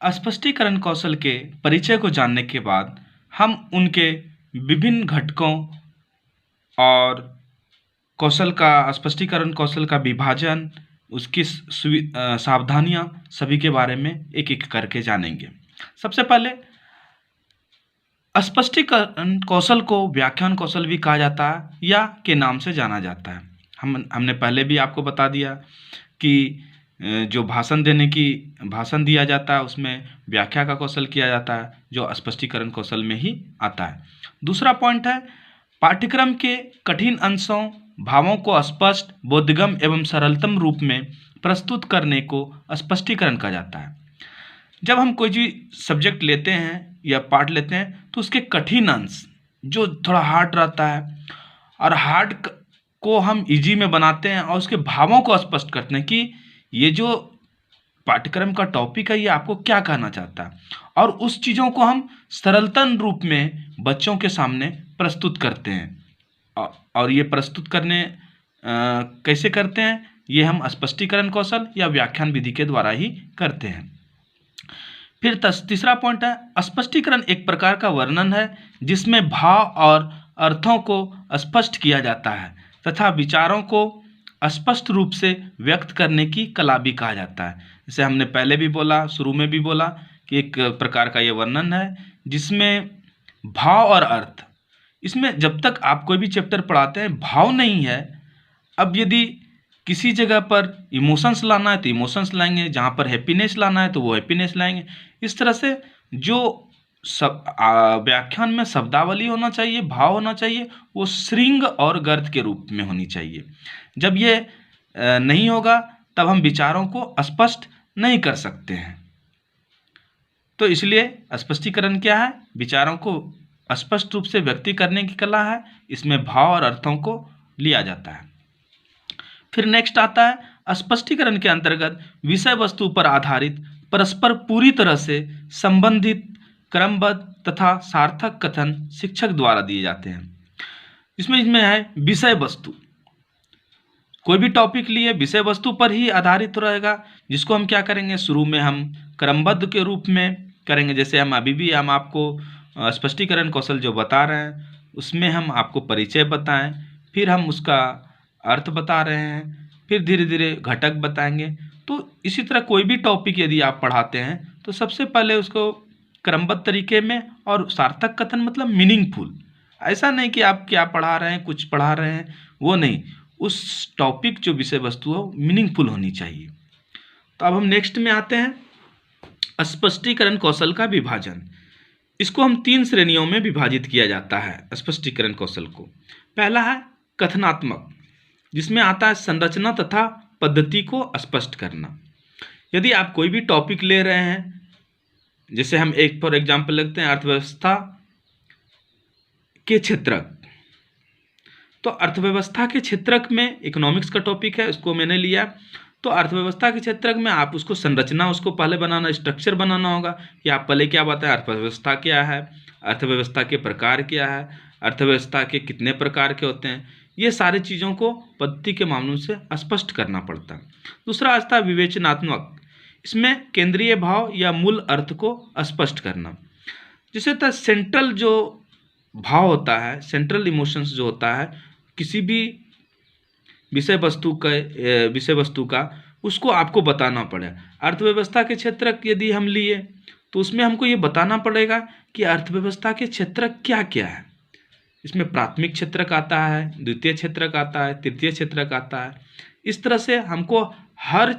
स्पष्टीकरण कौशल के परिचय को जानने के बाद हम उनके विभिन्न घटकों और कौशल का स्पष्टीकरण कौशल का विभाजन, उसकी सावधानियाँ सभी के बारे में एक एक करके जानेंगे। सबसे पहले स्पष्टीकरण कौशल को व्याख्यान कौशल भी कहा जाता है या के नाम से जाना जाता है। हमने पहले भी आपको बता दिया कि जो भाषण दिया जाता है उसमें व्याख्या का कौशल किया जाता है, जो स्पष्टीकरण कौशल में ही आता है। दूसरा पॉइंट है पाठ्यक्रम के कठिन अंशों, भावों को स्पष्ट, बोधगम्य एवं सरलतम रूप में प्रस्तुत करने को स्पष्टीकरण कहा जाता है। जब हम कोई भी सब्जेक्ट लेते हैं या पाठ लेते हैं तो उसके कठिन अंश जो थोड़ा हार्ड रहता है और हार्ड को हम इजी में बनाते हैं और उसके भावों को स्पष्ट करते हैं कि ये जो पाठ्यक्रम का टॉपिक है ये आपको क्या कहना चाहता है, और उस चीज़ों को हम सरलतम रूप में बच्चों के सामने प्रस्तुत करते हैं। और ये प्रस्तुत करने कैसे करते हैं, ये हम स्पष्टीकरण कौशल या व्याख्यान विधि के द्वारा ही करते हैं। फिर तीसरा पॉइंट है स्पष्टीकरण एक प्रकार का वर्णन है जिसमें भाव और अर्थों को स्पष्ट किया जाता है तथा विचारों को स्पष्ट रूप से व्यक्त करने की कला भी कहा जाता है। जैसे हमने पहले भी बोला, शुरू में भी बोला कि एक प्रकार का ये वर्णन है जिसमें भाव और अर्थ, इसमें जब तक आप कोई भी चैप्टर पढ़ाते हैं भाव नहीं है, अब यदि किसी जगह पर इमोशंस लाना है तो इमोशंस लाएंगे, जहाँ पर हैप्पीनेस लाना है तो वो हैप्पीनेस लाएंगे। इस तरह से जो व्याख्यान में शब्दावली होना चाहिए, भाव होना चाहिए, वो श्रृंग और गर्त के रूप में होनी चाहिए। जब ये नहीं होगा तब हम विचारों को स्पष्ट नहीं कर सकते हैं। तो इसलिए स्पष्टीकरण क्या है, विचारों को स्पष्ट रूप से व्यक्त करने की कला है, इसमें भाव और अर्थों को लिया जाता है। फिर नेक्स्ट आता है स्पष्टीकरण के अंतर्गत विषय वस्तु पर आधारित परस्पर पूरी तरह से संबंधित क्रमबद्ध तथा सार्थक कथन शिक्षक द्वारा दिए जाते हैं। इसमें है विषय वस्तु, कोई भी टॉपिक लिए विषय वस्तु पर ही आधारित रहेगा, जिसको हम क्या करेंगे, शुरू में हम क्रमबद्ध के रूप में करेंगे। जैसे हम आपको स्पष्टीकरण कौशल जो बता रहे हैं उसमें हम आपको परिचय बताएं, फिर हम उसका अर्थ बता रहे हैं, फिर धीरे धीरे घटक बताएंगे। तो इसी तरह कोई भी टॉपिक यदि आप पढ़ाते हैं तो सबसे पहले उसको क्रमबद्ध तरीके में, और सार्थक कथन मतलब मीनिंगफुल, ऐसा नहीं कि आप क्या पढ़ा रहे हैं, कुछ पढ़ा रहे हैं, वो नहीं, उस टॉपिक जो विषय वस्तु है मीनिंगफुल होनी चाहिए। तो अब हम नेक्स्ट में आते हैं स्पष्टीकरण कौशल का विभाजन। इसको हम 3 श्रेणियों में विभाजित किया जाता है स्पष्टीकरण कौशल को। पहला है कथनात्मक, जिसमें आता है संरचना तथा पद्धति को स्पष्ट करना। यदि आप कोई भी टॉपिक ले रहे हैं, जैसे हम एक फॉर एग्जाम्पल लगते हैं अर्थव्यवस्था के क्षेत्रक, तो अर्थव्यवस्था के क्षेत्रक में इकोनॉमिक्स का टॉपिक है, उसको मैंने लिया। तो अर्थव्यवस्था के क्षेत्रक में आप उसको संरचना, उसको पहले बनाना, स्ट्रक्चर बनाना होगा कि आप पहले क्या बताएं, अर्थव्यवस्था क्या है, अर्थव्यवस्था के प्रकार क्या है, अर्थव्यवस्था के कितने प्रकार के होते हैं, ये सारी चीज़ों को पद्धति के मामलों से स्पष्ट करना पड़ता है। दूसरा आता है विवेचनात्मक, इसमें केंद्रीय भाव या मूल अर्थ को स्पष्ट करना। जैसे तो सेंट्रल जो भाव होता है, सेंट्रल इमोशंस जो होता है किसी भी विषय वस्तु का, उसको आपको बताना पड़ेगा। अर्थव्यवस्था के क्षेत्र यदि हम लिए तो उसमें हमको ये बताना पड़ेगा कि अर्थव्यवस्था के क्षेत्र क्या क्या है। इसमें प्राथमिक क्षेत्रक आता है, द्वितीय क्षेत्रक आता है, तृतीय क्षेत्रक आता है। इस तरह से हमको हर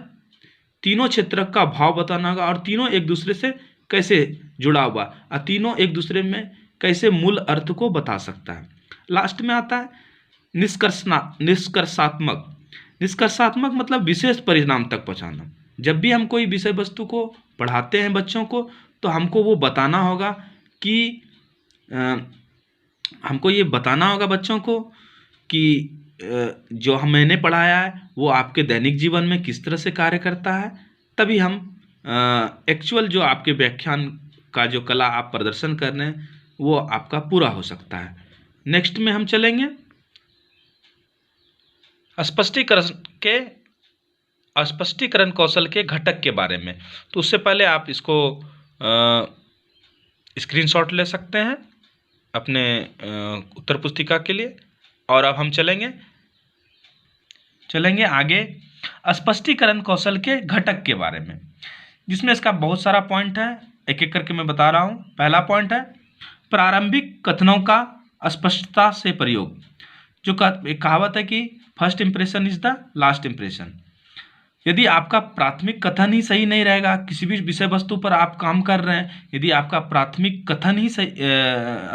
तीनों क्षेत्रक का भाव बताना होगा, और तीनों एक दूसरे से कैसे जुड़ा हुआ, और तीनों एक दूसरे में कैसे मूल अर्थ को बता सकता है। लास्ट में आता है निष्कर्षात्मक मतलब विशेष परिणाम तक पहुंचाना। जब भी हम कोई विषय वस्तु को पढ़ाते हैं बच्चों को, तो हमको वो बताना होगा कि हमको ये बताना होगा बच्चों को कि जो मैंने पढ़ाया है वो आपके दैनिक जीवन में किस तरह से कार्य करता है, तभी हम एक्चुअल जो आपके व्याख्यान का जो कला आप प्रदर्शन कर रहे हैं वो आपका पूरा हो सकता है। नेक्स्ट में हम चलेंगे स्पष्टीकरण कौशल के घटक के बारे में। तो उससे पहले आप इसको स्क्रीनशॉट ले सकते हैं अपने उत्तर पुस्तिका के लिए। और अब हम चलेंगे आगे स्पष्टीकरण कौशल के घटक के बारे में, जिसमें इसका बहुत सारा पॉइंट है, एक एक करके मैं बता रहा हूँ। पहला पॉइंट है प्रारंभिक कथनों का स्पष्टता से प्रयोग। जो एक कहावत है कि first impression is the last impression. यदि आपका प्राथमिक कथन ही सही नहीं रहेगा, किसी भी विषय वस्तु पर आप काम कर रहे हैं, यदि आपका प्राथमिक कथन ही सही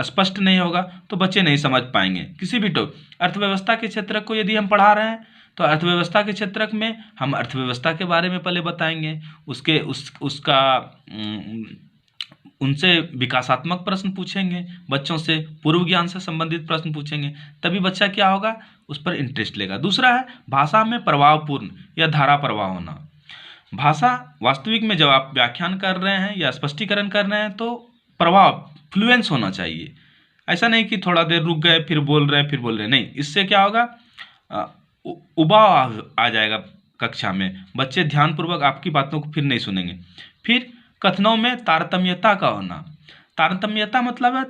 स्पष्ट नहीं होगा तो बच्चे नहीं समझ पाएंगे। किसी भी अर्थव्यवस्था के क्षेत्र को यदि हम पढ़ा रहे हैं तो अर्थव्यवस्था के क्षेत्र में हम अर्थव्यवस्था के बारे में पहले बताएंगे, उसका उनसे विकासात्मक प्रश्न पूछेंगे, बच्चों से पूर्व ज्ञान से संबंधित प्रश्न पूछेंगे, तभी बच्चा क्या होगा, उस पर इंटरेस्ट लेगा। दूसरा है भाषा में प्रभावपूर्ण या धारा प्रवाह होना। भाषा वास्तविक में जब आप व्याख्यान कर रहे हैं या स्पष्टीकरण कर रहे हैं तो प्रभाव फ्लुएंस होना चाहिए। ऐसा नहीं कि थोड़ा देर रुक गए फिर बोल रहे हैं, नहीं। इससे क्या होगा, उबाव आ जाएगा कक्षा में, बच्चे ध्यानपूर्वक आपकी बातों को फिर नहीं सुनेंगे। फिर कथनों में तारतम्यता का होना। तारतम्यता मतलब है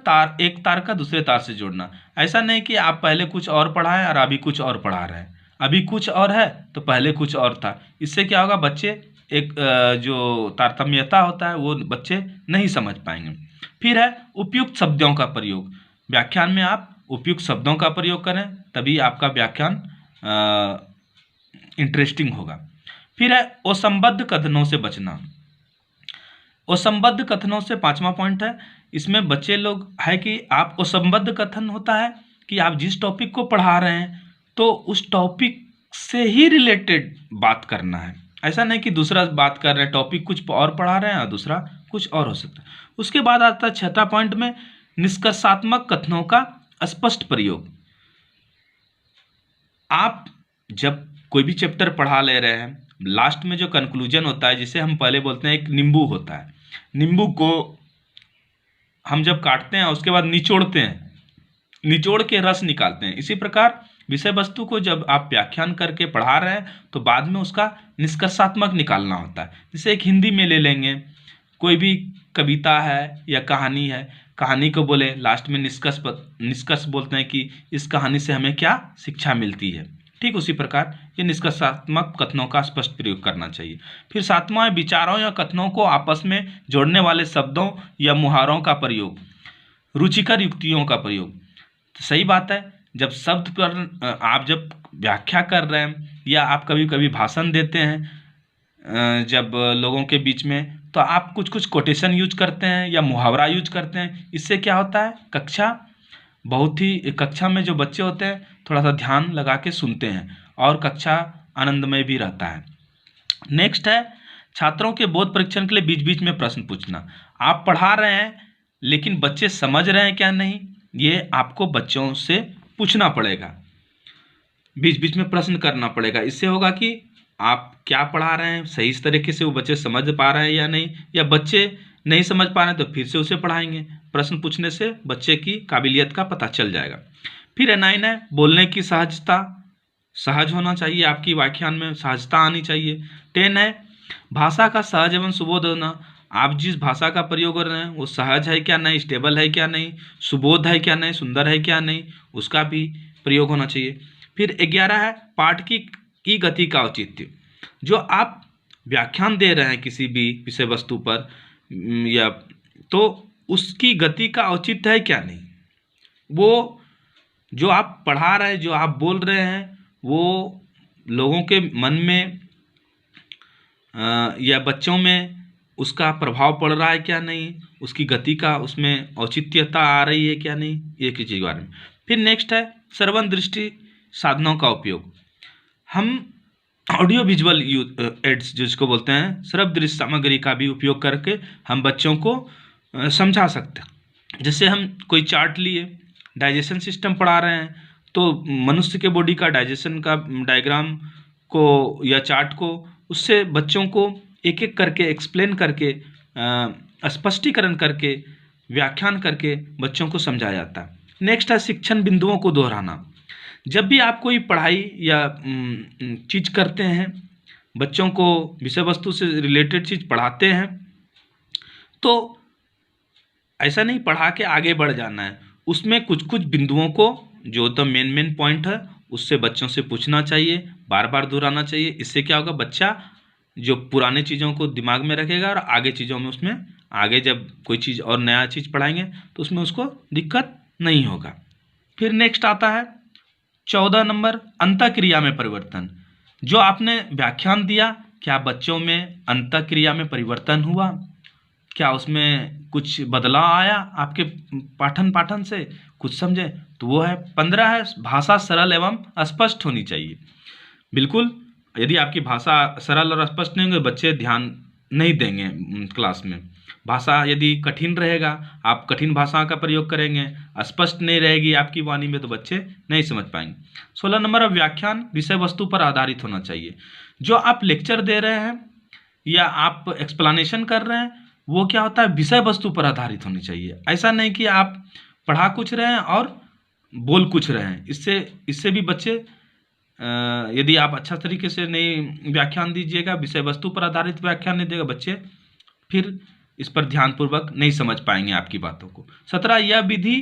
एक तार का दूसरे तार से जोड़ना। ऐसा नहीं कि आप पहले कुछ और पढ़ाएं और अभी कुछ और पढ़ा रहे हैं, अभी कुछ और है तो पहले कुछ और था। इससे क्या होगा, बच्चे एक जो तारतम्यता होता है वो बच्चे नहीं समझ पाएंगे। फिर है उपयुक्त शब्दों का प्रयोग। व्याख्यान में आप उपयुक्त शब्दों का प्रयोग करें, तभी आपका व्याख्यान इंटरेस्टिंग होगा। फिर है असंबद्ध कथनों से बचना। असंबद्ध कथनों से पांचवा पॉइंट है, इसमें बच्चे लोग है कि आप असंबद्ध कथन होता है कि आप जिस टॉपिक को पढ़ा रहे हैं तो उस टॉपिक से ही रिलेटेड बात करना है। ऐसा नहीं कि दूसरा बात कर रहे हैं, टॉपिक कुछ और पढ़ा रहे हैं और दूसरा कुछ और हो सकता है। उसके बाद आता है छठा पॉइंट में निष्कर्षात्मक कथनों का स्पष्ट प्रयोग। आप जब कोई भी चैप्टर पढ़ा ले रहे हैं, लास्ट में जो कंक्लूजन होता है, जिसे हम पहले बोलते हैं एक नींबू होता है, नींबू को हम जब काटते हैं उसके बाद निचोड़ते हैं, निचोड़ के रस निकालते हैं। इसी प्रकार विषय वस्तु को जब आप व्याख्यान करके पढ़ा रहे हैं तो बाद में उसका निष्कर्षात्मक निकालना होता है। जैसे एक हिंदी में ले लेंगे, कोई भी कविता है या कहानी है, कहानी को बोले लास्ट में निष्कर्ष बोलते हैं कि इस कहानी से हमें क्या शिक्षा मिलती है। ठीक उसी प्रकार ये निष्कर्षात्मक कथनों का स्पष्ट प्रयोग करना चाहिए। फिर सातवां है विचारों या कथनों को आपस में जोड़ने वाले शब्दों या मुहावरों का प्रयोग, रुचिकर युक्तियों का प्रयोग। तो सही बात है, जब शब्द पर आप जब व्याख्या कर रहे हैं या आप कभी कभी भाषण देते हैं जब लोगों के बीच में, तो आप कुछ कुछ कोटेशन यूज करते हैं या मुहावरा यूज करते हैं। इससे क्या होता है, कक्षा में जो बच्चे होते हैं थोड़ा सा ध्यान लगा के सुनते हैं और कक्षा आनंदमय भी रहता है। नेक्स्ट है छात्रों के बोध परीक्षण के लिए बीच बीच में प्रश्न पूछना। आप पढ़ा रहे हैं लेकिन बच्चे समझ रहे हैं क्या नहीं, ये आपको बच्चों से पूछना पड़ेगा, बीच बीच में प्रश्न करना पड़ेगा। इससे होगा कि आप क्या पढ़ा रहे हैं सही तरीके से वो बच्चे समझ पा रहे हैं या नहीं, या बच्चे नहीं समझ पा रहे हैं तो फिर से उसे पढ़ाएंगे। प्रश्न पूछने से बच्चे की काबिलियत का पता चल जाएगा। फिर 9 है बोलने की सहजता, सहज होना चाहिए, आपकी व्याख्यान में सहजता आनी चाहिए। 10 है भाषा का सहज एवं सुबोध होना। आप जिस भाषा का प्रयोग कर रहे हैं वो सहज है क्या नहीं, स्टेबल है क्या नहीं, सुबोध है क्या नहीं, सुंदर है क्या नहीं, उसका भी प्रयोग होना चाहिए। फिर 11 है पाठ की गति का औचित्य। जो आप व्याख्यान दे रहे हैं किसी भी विषय वस्तु पर या तो उसकी गति का औचित्य है क्या नहीं, वो जो आप पढ़ा रहे हैं, जो आप बोल रहे हैं, वो लोगों के मन में या बच्चों में उसका प्रभाव पड़ रहा है क्या नहीं, उसकी गति का उसमें औचित्यता आ रही है क्या नहीं, ये की चीज़ के बारे में। फिर नेक्स्ट है श्रवण दृष्टि साधनों का उपयोग। हम ऑडियो विजुअल एड्स जिसको बोलते हैं, श्रव्य दृश्य सामग्री का भी उपयोग करके हम बच्चों को समझा सकते हैं। जैसे हम कोई चार्ट लिए, डाइजेशन सिस्टम पढ़ा रहे हैं तो मनुष्य के बॉडी का डाइजेशन का डायग्राम को या चार्ट को, उससे बच्चों को एक एक करके एक्सप्लेन करके स्पष्टीकरण करके व्याख्यान करके बच्चों को समझाया जाता है। नेक्स्ट है शिक्षण बिंदुओं को दोहराना। जब भी आप कोई पढ़ाई या चीज़ करते हैं, बच्चों को विषय वस्तु से रिलेटेड चीज़ पढ़ाते हैं, तो ऐसा नहीं पढ़ा के आगे बढ़ जाना है, उसमें कुछ कुछ बिंदुओं को जो तो मेन पॉइंट है उससे बच्चों से पूछना चाहिए, बार बार दोहराना चाहिए। इससे क्या होगा, बच्चा जो पुराने चीज़ों को दिमाग में रखेगा और आगे चीज़ों में उसमें आगे जब कोई चीज़ और नया चीज़ पढ़ाएंगे तो उसमें उसको दिक्कत नहीं होगा। फिर नेक्स्ट आता है 14 नंबर, अंतःक्रिया में परिवर्तन। जो आपने व्याख्यान दिया, क्या बच्चों में अंतःक्रिया में परिवर्तन हुआ, क्या उसमें कुछ बदलाव आया आपके पाठन से, कुछ समझे? तो वो है 15 है, भाषा सरल एवं स्पष्ट होनी चाहिए। बिल्कुल, यदि आपकी भाषा सरल और स्पष्ट नहीं होगी, बच्चे ध्यान नहीं देंगे क्लास में। भाषा यदि कठिन रहेगा, आप कठिन भाषा का प्रयोग करेंगे, स्पष्ट नहीं रहेगी आपकी वाणी में, तो बच्चे नहीं समझ पाएंगे। 16 नंबर, व्याख्यान विषय वस्तु पर आधारित होना चाहिए। जो आप लेक्चर दे रहे हैं या आप एक्सप्लेनेशन कर रहे हैं, वो क्या होता है, विषय वस्तु पर आधारित होनी चाहिए। ऐसा नहीं कि आप पढ़ा कुछ रहे हैं और बोल कुछ रहे हैं। इससे भी बच्चे, यदि आप अच्छा तरीके से नहीं व्याख्यान दीजिएगा, विषय वस्तु पर आधारित व्याख्यान नहीं देगा, बच्चे फिर इस पर ध्यानपूर्वक नहीं समझ पाएंगे आपकी बातों को। 17, यह विधि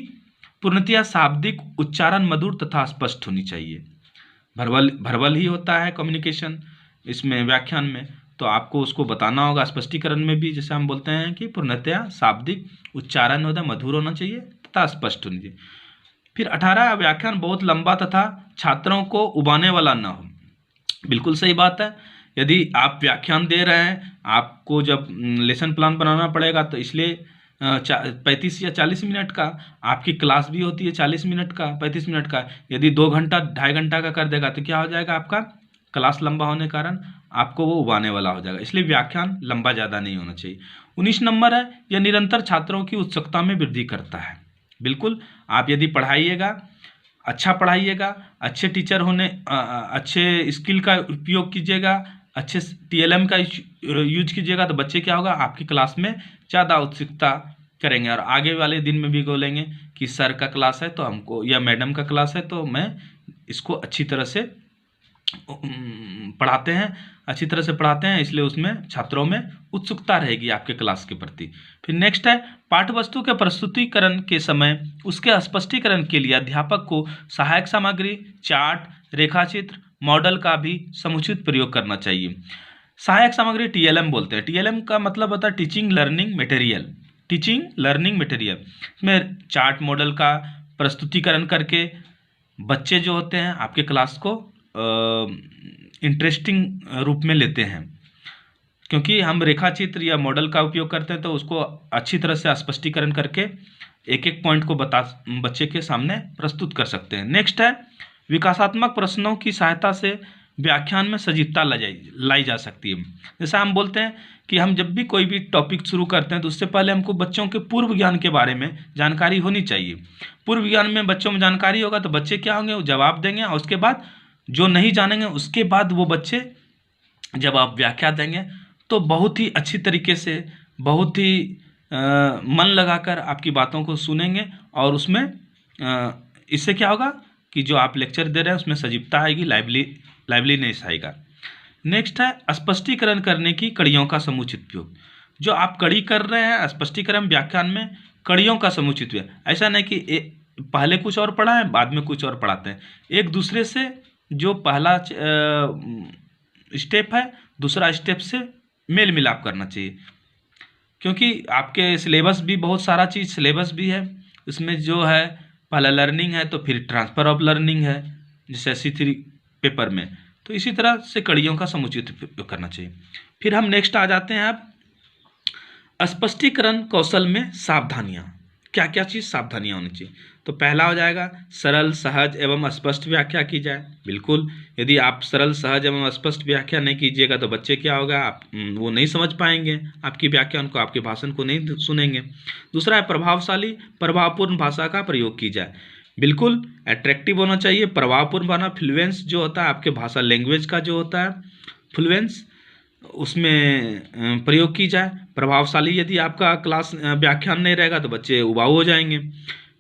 पूर्णतया शाब्दिक, उच्चारण मधुर तथा स्पष्ट होनी चाहिए। भरबल ही होता है कम्युनिकेशन इसमें, व्याख्यान में, तो आपको उसको बताना होगा। स्पष्टीकरण में भी जैसे हम बोलते हैं कि पूर्णतया शाब्दिक, उच्चारण होता है मधुर होना चाहिए तथा स्पष्ट होनी चाहिए। फिर 18, व्याख्यान बहुत लंबा तथा छात्रों को उबाने वाला न हो। बिल्कुल सही बात है। यदि आप व्याख्यान दे रहे हैं, आपको जब लेसन प्लान बनाना पड़ेगा, तो इसलिए 35 या 40 मिनट का आपकी क्लास भी होती है, 40 मिनट का, 35 मिनट का। यदि 2 घंटा 2.5 घंटा का कर देगा तो क्या हो जाएगा, आपका क्लास लंबा होने के कारण आपको वो उबाने वाला हो जाएगा। इसलिए व्याख्यान लंबा ज़्यादा नहीं होना चाहिए। 19 नंबर है, यह निरंतर छात्रों की उत्सुकता में वृद्धि करता है। बिल्कुल, आप यदि पढ़ाइएगा, अच्छा पढ़ाइएगा, अच्छे टीचर होने, अच्छे स्किल का उपयोग कीजिएगा, अच्छे TLM का यूज कीजिएगा, तो बच्चे क्या होगा, आपकी क्लास में ज़्यादा उत्सुकता करेंगे और आगे वाले दिन में भी बोलेंगे कि सर का क्लास है तो हमको, या मैडम का क्लास है तो मैं इसको अच्छी तरह से पढ़ाते हैं, अच्छी तरह से पढ़ाते हैं, इसलिए उसमें छात्रों में उत्सुकता रहेगी आपके क्लास के प्रति। फिर नेक्स्ट है, पाठ्यवस्तु के प्रस्तुतिकरण के समय उसके स्पष्टीकरण के लिए अध्यापक को सहायक सामग्री, चार्ट, रेखाचित्र, मॉडल का भी समुचित प्रयोग करना चाहिए। सहायक सामग्री TLM बोलते हैं। TLM का मतलब होता है teaching learning material. Teaching learning material में चार्ट, मॉडल का प्रस्तुतिकरण करके बच्चे जो होते हैं आपके क्लास को इंटरेस्टिंग रूप में लेते हैं, क्योंकि हम रेखाचित्र या मॉडल का उपयोग करते हैं, तो उसको अच्छी तरह से स्पष्टीकरण करके एक एक पॉइंट को बच्चे के सामने प्रस्तुत कर सकते हैं। नेक्स्ट है, विकासात्मक प्रश्नों की सहायता से व्याख्यान में सजीवता लाई जा सकती है। जैसा हम बोलते हैं कि हम जब भी कोई भी टॉपिक शुरू करते हैं तो उससे पहले हमको बच्चों के पूर्व ज्ञान के बारे में जानकारी होनी चाहिए। पूर्व ज्ञान में बच्चों में जानकारी होगा तो बच्चे क्या होंगे, वो जवाब देंगे, और उसके बाद जो नहीं जानेंगे उसके बाद वो बच्चे जब आप व्याख्या देंगे तो बहुत ही अच्छी तरीके से, बहुत ही मन लगाकर आपकी बातों को सुनेंगे, और उसमें इससे क्या होगा कि जो आप लेक्चर दे रहे हैं उसमें सजीवता आएगी, लाइवलीनेस आएगा। नेक्स्ट है, स्पष्टीकरण करने की कड़ियों का समुचित उपयोग। जो आप कड़ी कर रहे हैं स्पष्टीकरण व्याख्यान में, कड़ियों का समुचित उपयोग। ऐसा नहीं कि पहले कुछ और पढ़ा है बाद में कुछ और पढ़ाते हैं। एक दूसरे से जो पहला स्टेप है दूसरा स्टेप से मेल मिलाप करना चाहिए, क्योंकि आपके सिलेबस भी बहुत सारा चीज़ सिलेबस भी है। इसमें जो है पहला लर्निंग है तो फिर ट्रांसफ़र ऑफ लर्निंग है, जैसे C3 पेपर में, तो इसी तरह से कड़ियों का समुचित उपयोग करना चाहिए। फिर हम नेक्स्ट आ जाते हैं अब स्पष्टीकरण कौशल में सावधानियाँ। क्या क्या चीज़ सावधानियाँ होनी चाहिए। तो पहला हो जाएगा सरल, सहज एवं स्पष्ट व्याख्या की जाए। बिल्कुल, यदि आप सरल, सहज एवं स्पष्ट व्याख्या नहीं कीजिएगा तो बच्चे क्या होगा, आप वो नहीं समझ पाएंगे आपकी व्याख्यान को, आपके भाषण को नहीं सुनेंगे। दूसरा है प्रभावशाली, प्रभावपूर्ण भाषा का प्रयोग की जाए। बिल्कुल अट्रैक्टिव होना चाहिए, प्रभावपूर्ण बना, फ्लुएंस जो होता है आपके भाषा लैंग्वेज का जो होता है फ्लुएंस, उसमें प्रयोग की जाए। प्रभावशाली, यदि आपका क्लास व्याख्यान नहीं रहेगा तो बच्चे उबाऊ हो जाएंगे।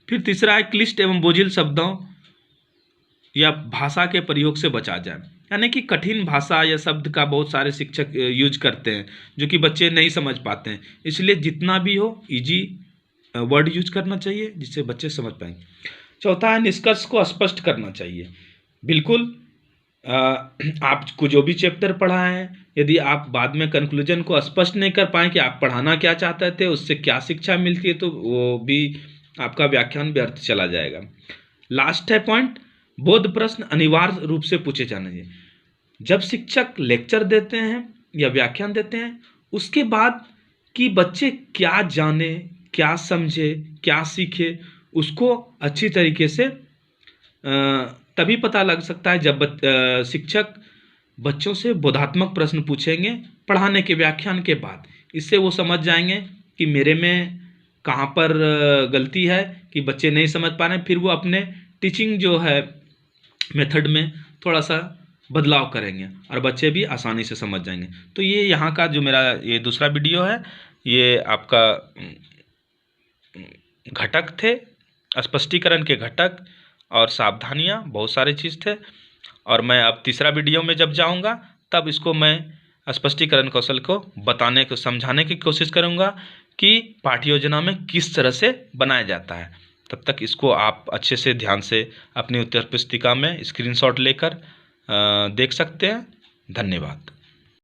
फिर तीसरा है क्लिष्ट एवं बोझिल शब्दों या भाषा के प्रयोग से बचा जाए। यानी कि कठिन भाषा या शब्द का बहुत सारे शिक्षक यूज करते हैं जो कि बच्चे नहीं समझ पाते हैं, इसलिए जितना भी हो इजी वर्ड यूज करना चाहिए जिससे बच्चे समझ पाएंगे। चौथा है निष्कर्ष को स्पष्ट करना चाहिए। बिल्कुल आपको जो भी चैप्टर पढ़ा है, यदि आप बाद में कंक्लूजन को स्पष्ट नहीं कर पाए कि आप पढ़ाना क्या चाहते थे, उससे क्या शिक्षा मिलती है, तो वो भी आपका व्याख्यान व्यर्थ चला जाएगा। लास्ट है पॉइंट, बोध प्रश्न अनिवार्य रूप से पूछे जाने चाहिए। जब शिक्षक लेक्चर देते हैं या व्याख्यान देते हैं, उसके बाद कि बच्चे क्या जाने, क्या समझे, क्या सीखे, उसको अच्छी तरीके से तभी पता लग सकता है जब शिक्षक बच्चों से बोधात्मक प्रश्न पूछेंगे पढ़ाने के व्याख्यान के बाद। इससे वो समझ जाएंगे कि मेरे में कहाँ पर गलती है कि बच्चे नहीं समझ पा रहे हैं, फिर वो अपने टीचिंग जो है मेथड में थोड़ा सा बदलाव करेंगे और बच्चे भी आसानी से समझ जाएंगे। तो ये यहाँ का जो मेरा ये दूसरा वीडियो है, ये आपका घटक थे, स्पष्टीकरण के घटक और सावधानियाँ, बहुत सारे चीज़ थे। और मैं अब तीसरा वीडियो में जब जाऊंगा तब इसको मैं स्पष्टीकरण कौशल को बताने को समझाने की कोशिश करूंगा कि पाठ्य योजना में किस तरह से बनाया जाता है। तब तक इसको आप अच्छे से ध्यान से अपनी उत्तर पुस्तिका में स्क्रीनशॉट लेकर देख सकते हैं। धन्यवाद।